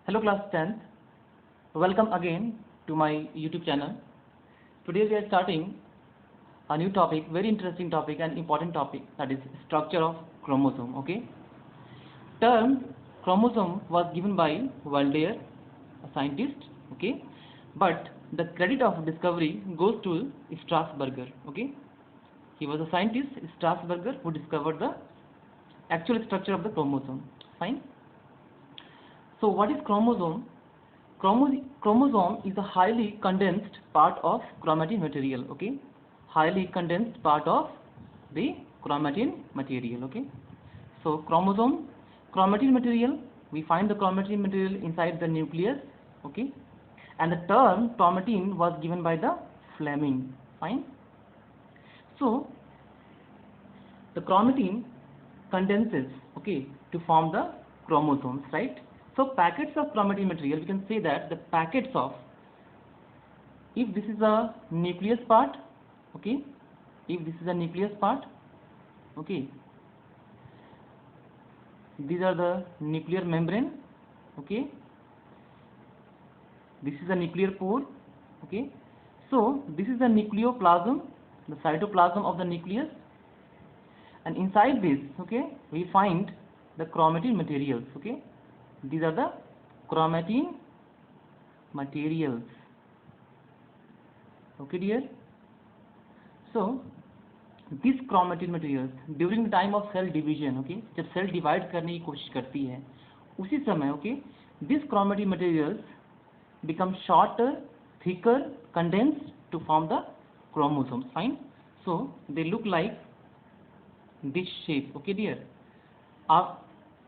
Hello class 10th. Welcome again to my YouTube channel. Today we are starting a new topic, very interesting topic and important topic, that is structure of chromosome. Okay. Term chromosome was given by Waldeyer, a scientist. Okay. But the credit of discovery goes to Strasburger. Okay. He was a scientist, Strasburger, who discovered the actual structure of the chromosome. Fine. So what is chromosome? Chromosome is a highly condensed part of chromatin material. Okay, highly condensed part of the chromatin material. Okay, so chromatin material. We find the chromatin material inside the nucleus. Okay, and the term chromatin was given by the Fleming. Fine. So the chromatin condenses, okay, to form the chromosomes, right? So packets of chromatin material, we can say that the packets of, if this is a nucleus part, okay, if this is a nucleus part, okay, these are the nuclear membrane, okay, this is a nuclear pore, okay, so this is the nucleoplasm, the cytoplasm of the nucleus, and inside this, okay, we find the chromatin materials, okay. These are the chromatin materials. Okay, dear. So these chromatin materials during the time of cell division, okay, जब cell divide करने की कोशिश करती है, उसी समय, okay, these chromatin materials become shorter, thicker, condensed to form the chromosomes. Fine. So they look like this shape. Okay, dear.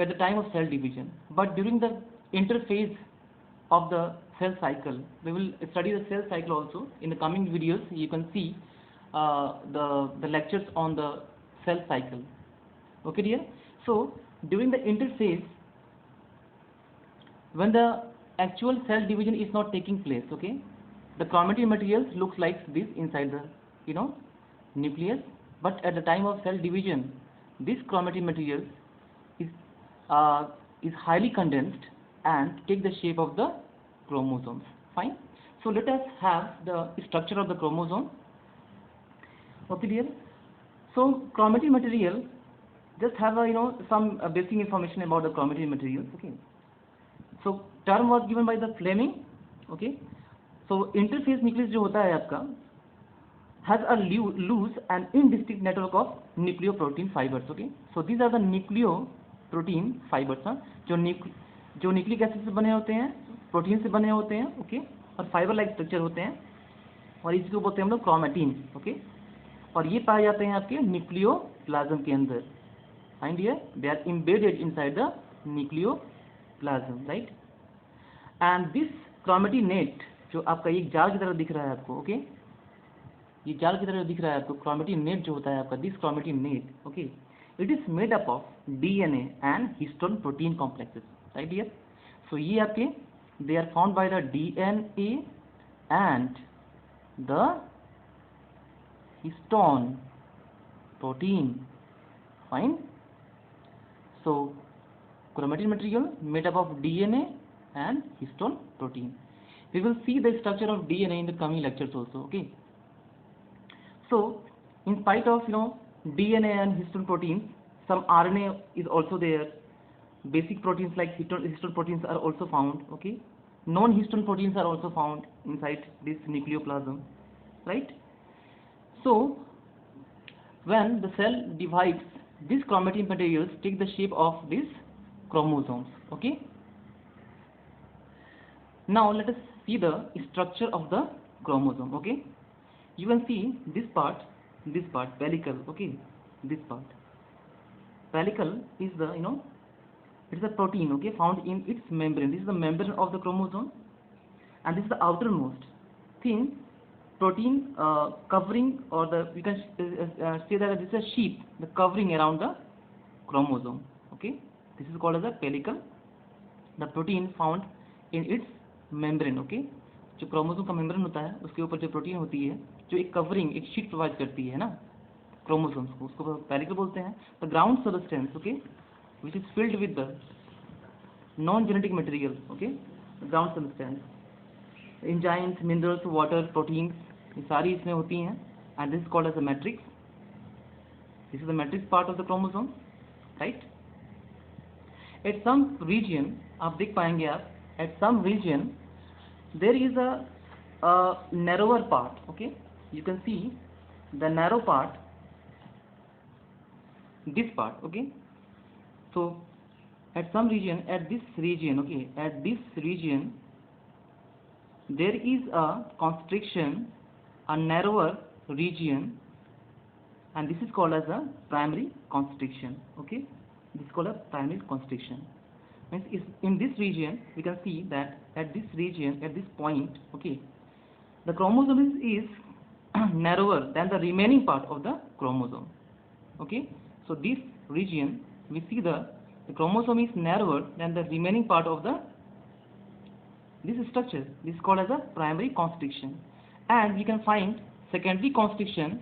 At the time of cell division, but during the interphase of the cell cycle, we will study the cell cycle also in the coming videos. You can see the lectures on the cell cycle. Okay, dear. So during the interphase, when the actual cell division is not taking place, okay, the chromatin materials looks like this inside the nucleus, but at the time of cell division, this chromatin materials is highly condensed and take the shape of the chromosomes. Fine. So let us have the structure of the chromosome. Okay, dear. So chromatin material, just have a some basic information about the chromatin materials. Okay. So term was given by the Fleming. Okay. So interphase nucleus जो होता है आपका has a loose and indistinct network of nucleoprotein fibers. Okay. So these are the nucleoprotein fibers, जो nucleic acid से बने होते हैं, protein से बने होते हैं, ओके, और फाइबर लाइक स्ट्रक्चर होते हैं, और इसको बोलते हैं हम लोग क्रोमेटिन. ओके, और ये पाए जाते हैं आपके न्यूक्लियोप्लाज्म के अंदर. Find dear, they are embedded inside the nucleoplasm, right. And this chromatin net जो आपका एक जाल की तरह दिख रहा है आपको, ओके, ये जाल की तरह दिख रहा है आपको, क्रोमेटिन नेट जो होता है आपका, this chromatin net, okay, it is made up of DNA and histone protein complexes, right dear. So ये आपके they are found by the DNA and the histone protein. Fine. So chromatin material made up of DNA and histone protein. We will see the structure of DNA in the coming lectures also. Okay. So in spite of DNA and histone proteins, some RNA is also there. Basic proteins like histone proteins are also found. Okay, non-histone proteins are also found inside this nucleoplasm, right? So when the cell divides, these chromatin materials take the shape of these chromosomes. Okay. Now let us see the structure of the chromosome. Okay, you can see this part, pellicle. Okay, this part, pellicle is the it's a protein, okay, found in its membrane. This is the membrane of the chromosome, and this is the outermost thin protein covering, or we can say that this is a sheath, the covering around the chromosome. Okay, this is called as a pellicle, the protein found in its membrane. Okay, जो chromosome का membrane होता है उसके ऊपर जो protein होती है, जो एक कवरिंग, एक शीट प्रोवाइड करती है ना क्रोमोसोम्स को, उसको पेरिकल बोलते हैं. The ground substance, okay, which is filled with the non genetic material, okay, ground substance, enzymes, minerals, water, proteins, ये सारी इसमें होती हैं, and this called as a matrix. This is the matrix part of the chromosome, right. At some region आप देख पाएंगे आप, at some region there is a narrower part, okay, you can see the narrow part, this part, okay. So at some region, at this region, okay, at this region there is a constriction, a narrower region, and this is called as a primary constriction, okay. This is called a primary constriction. Means in this region we can see that at this region, at this point, okay, the chromosome is narrower than the remaining part of the chromosome, okay. So this region we see the chromosome is narrower than the remaining part of the this structure. This is called as a primary constriction, and we can find secondary constriction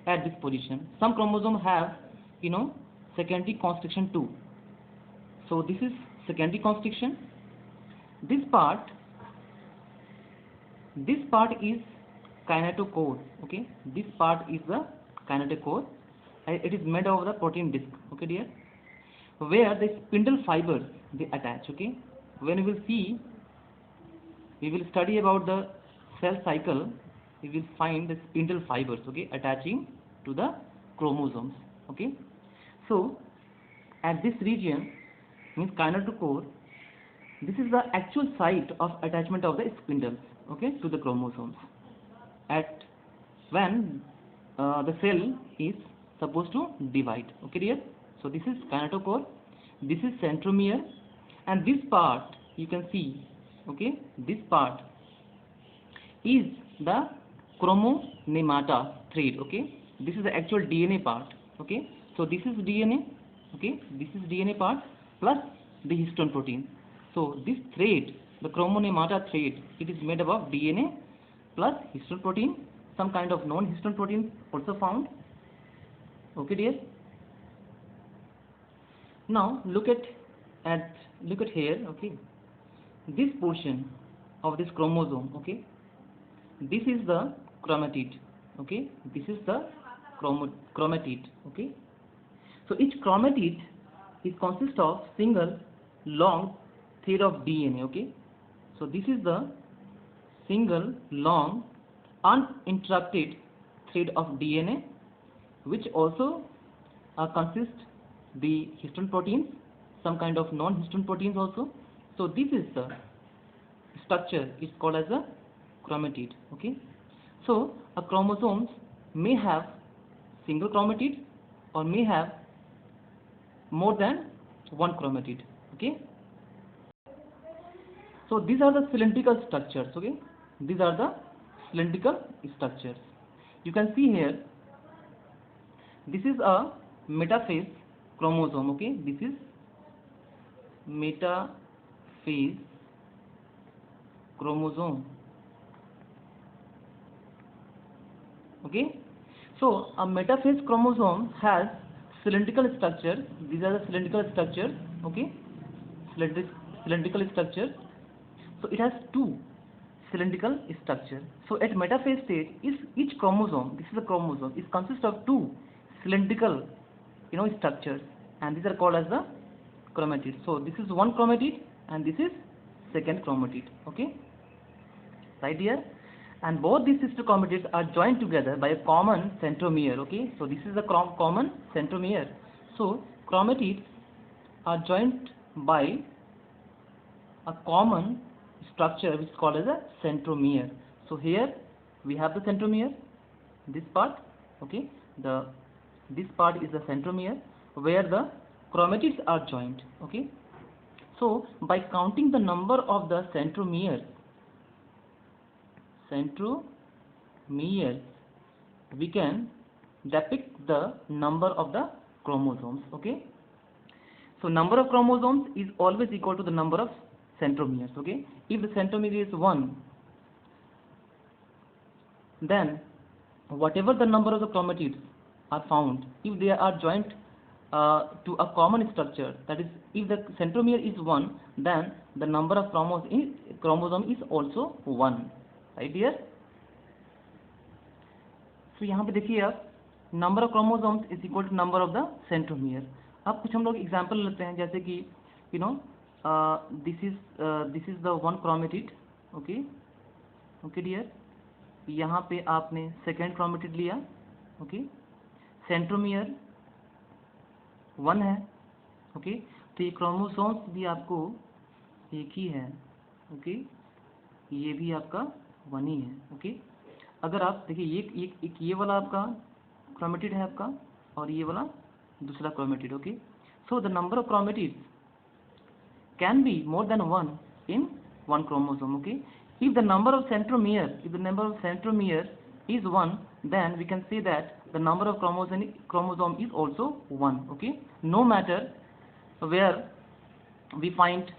at this position. Some chromosomes have, secondary constriction too. So this is secondary constriction. This part is kinetochore, okay. This part is the kinetochore. It is made of the protein disc, okay dear, where the spindle fibers they attach, okay. When we will study about the cell cycle, we will find the spindle fibers, okay, attaching to the chromosomes, okay. So at this region, means kinetochore, this is the actual site of attachment of the spindles, okay, to the chromosomes at when the cell is supposed to divide, okay dear. So this is kinetochore, this is centromere, and this part you can see, okay, this part is the chromonemata thread, okay. This is the actual DNA part, okay. So this is DNA, okay, this is DNA part plus the histone protein. So this thread, the chromonemata thread, it is made up of DNA plus histone protein, some kind of non-histone proteins also found, okay dear. Now look at here, okay, this portion of this chromosome, okay, this is the chromatid, okay, this is the chromatid, okay. So each chromatid is consists of single long thread of DNA, okay. So this is the single long uninterrupted thread of DNA, which also consists the histone proteins, some kind of non-histone proteins also. So this is the structure is called as a chromatid, okay. So a chromosomes may have single chromatid or may have more than one chromatid, okay. So these are the cylindrical structures, okay. These are the cylindrical structures. You can see here, this is a metaphase chromosome, okay. This is metaphase chromosome, okay. So a metaphase chromosome has cylindrical structure. These are the cylindrical structures, okay, cylindrical structures. So it has two cylindrical structure. So at metaphase stage, each chromosome, this is a chromosome, is consists of two cylindrical, structures, and these are called as the chromatid. So this is one chromatid and this is second chromatid, okay, right here. And both these sister chromatids are joined together by a common centromere, okay. So this is the common centromere. So chromatids are joined by a common structure which is called as a centromere. So here we have the centromere, this part, okay, this part is the centromere where the chromatids are joined, okay. So by counting the number of the centromeres, we can depict the number of the chromosomes, okay. So number of chromosomes is always equal to the number of centromeres, okay. If the centromere is 1, then whatever the number of the chromatids are found, if they are joined to a common structure. That is, if the centromere is 1, then the number of chromosome is also 1. Right here? So यहाँ पे देखिए आप, number of chromosomes is equal to number of the centromere. अब कुछ हम लोग example लेते हैं, जैसे कि this is the one chromatid. Okay dear. यहाँ पे आपने सेकेंड क्रोमेटिड लिया. ओके, सेंट्रोमियर 1 है. ओके, तो ये क्रोमोसोम्स भी आपको एक ही है. ओके, ये भी आपका 1 ही है. ओके, अगर आप देखिए ये वाला आपका क्रोमेटिड है आपका, और ये वाला दूसरा chromatid. Okay, so the number of chromatids can be more than 1 in one chromosome. Okay, if the number of centromere is 1, then we can say that the number of chromosome is also 1. Okay, no matter where we find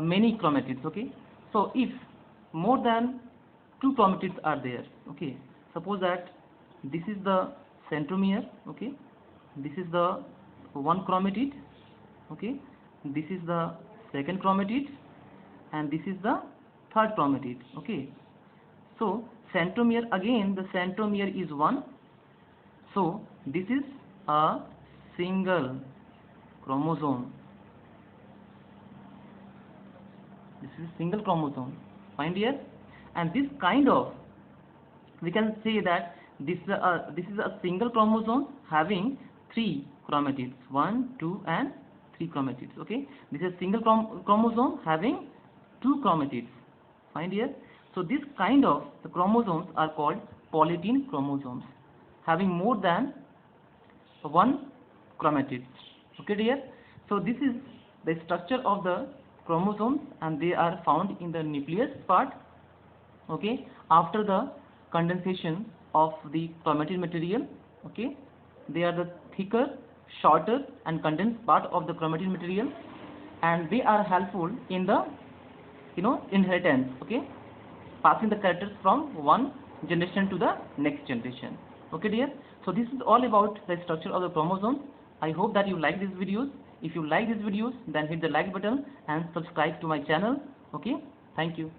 many chromatids. Okay, so if more than 2 chromatids are there, okay, suppose that this is the centromere. Okay, this is the one chromatid. Okay, this is the second chromatid, and this is the third chromatid. Okay, so centromere, again the centromere is 1, so this is a single chromosome. This is a single chromosome. Find here, and this kind of, we can say that this is a single chromosome having 3 chromatids, 1, 2 and 3 chromatids. Okay, this is single chromosome having 2 chromatids. Find here. So this kind of the chromosomes are called polytene chromosomes, having more than 1 chromatid. Okay dear. So this is the structure of the chromosomes, and they are found in the nucleus part. Okay, after the condensation of the chromatin material. Okay, they are the thicker, shorter and condensed part of the chromatin material, and they are helpful in the inheritance. Okay, passing the characters from one generation to the next generation. Okay dear, so this is all about the structure of the chromosomes. I hope that you like these videos. If you like these videos, then hit the like button and subscribe to my channel. Okay, thank you.